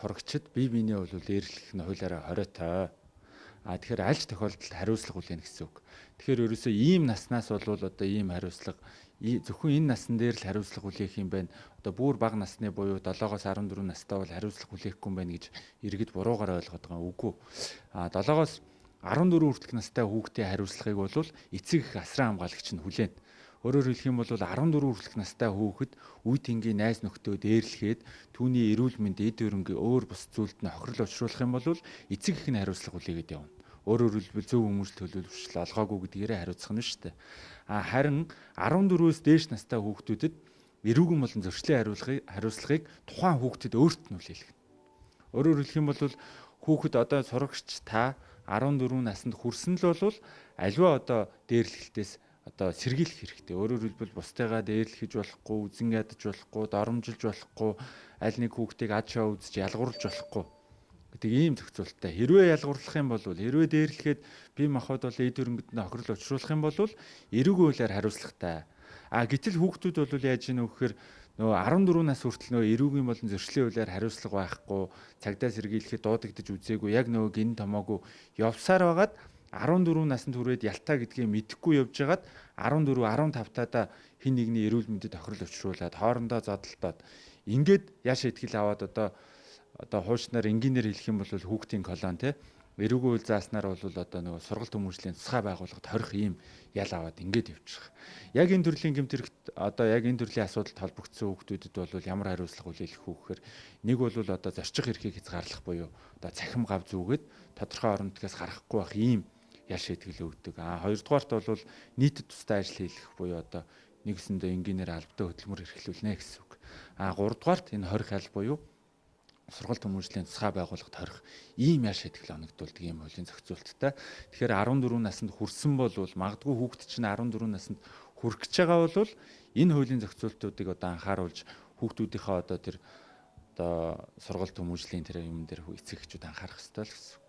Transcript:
сурагчид бие биенээ бол дээрлэх нь хуулиараа 20 тэгэхээр аль ч тохиолдолд хариуцлага хүлээнэ гэсэн үг. Тэгэхээр ерөөсөө ийм наснаас бол одоо ийм хариуцлага зөвхөн энэ насн дээр л хариуцлага хүлээх юм байна. Одоо бүр бага насны буюу 7-оос 14 настай бол хариуцлага хүлээхгүй юм байна гэж иргэд буруугаар ойлгоод байгаа үгүй. 7-оос 14 хүртэлх настай хүүхдийн хариуцлагыг бол эцэг эх асран хамгаалагч нь хүлээнэ. Өөрөөр хэлэх юм бол 14 хүртэлх настай хүүхэд үе тэнгийн найз нөхдөө дээрлэхэд түүний эрүүл мэнд эд хөрөнгө өөр бус зүйлд нь хохирол учруулах юм бол эцэг эх нь хариуцлага хүлээгээд явна. Өөрөөр хэлбэл зөв хүмүүст төлөвлөмжл олгоогүй гэдгээрээ хариуцах нь шүү дээ. Харин 14-өөс дээш настай хүүхдүүдэд эрүүгэн болон зөрчлийн хариуцлагыг тухайн хүүхдэд өөрт нь хүлээх. Өөрөөр хэлэх юм бол хүүхэд одоо сурагч та 14 наснд хүрсэн л бол аливаа одоо дээрлэхтээс одоо сэргийлэх хэрэгтэй. Өөрөөр хэлбэл бусдыгаа дээрлэхэж болохгүй, үзэн ядаж болохгүй, доромжилж болохгүй, аль нэг хүүхдийг ад шоу үзэж ялгуурлаж болохгүй гэдэг ийм зохицуулттай. Хэрвээ ялгуурлах юм бол хэрвээ дээрлэхэд бие махбод бол эд хөрөнгөд нь хохирол учруулах юм бол эрүүгийн хуулиар хариуцлагатай. Гэтэл хүүхдүүд бол яаж ийнө вэхээр нөгөө 14 нас хүртэл нөгөө эрүүгийн болон зөрчлийн хуулиар хариуцлага байхгүй, цагдаа сэргийлэхэд дуудагдаж үзээгүй, яг нөгөө гин томоогүй явсаар байгаад 14 наснд хүрээд ялтаа гэдгийг мэдэхгүй явж байгаад 14 15 таада хин нэгний эрүүл мэндэд тохирол учруулад хоорондоо зодтолтоод ингээд яаш итгэл аваад одоо хуучнаар энгийнээр хэлэх юм бол хүүхдийн колон те эрүүгийн үйл зааснаар бол одоо нөгөө сургалт хүмүүжлийн тусгай байгууллагад хорих ийм ял аваад ингээд явчих. Яг энэ төрлийн гэмтэрэгт одоо яг энэ төрлийн асуудалд холбогдсон хүүхдүүдэд бол ямар хариуцлага хүлээх вэ гэхээр нэг бол одоо зорчих эрхийг хязгаарлах буюу одоо цахим гав зүгээд тодорхой орон нутгаас гарахгүй байх ийм ял шийтгэл өгдөг. Хоёрдугаарт бол нийтэд тусдаа ажил хийх буюу одоо нэгсэндээ энгийнээр албатай хөтөлмөр эрхлүүлнэ гэсэн үг. Гуравдугаарт энэ хорих аль буюу сургалт хүмүүжлийн тусгай байгууллагад хорих ийм ял шийтгэл оногдуулдаг ийм хуулийн зохицуулттай. Тэгэхээр 14 наснд хүрсэн бол магадгүй хүүхэд чинь 14 наснд хүрэх гэж байгаа бол энэ хуулийн зохицуултуудыг одоо анхааруулж хүүхдүүдийнхээ одоо тэр одоо сургалт хүмүүжлийн тэр юм дээр эцэг эхчүүд анхаарах хэрэгтэй л гэсэн.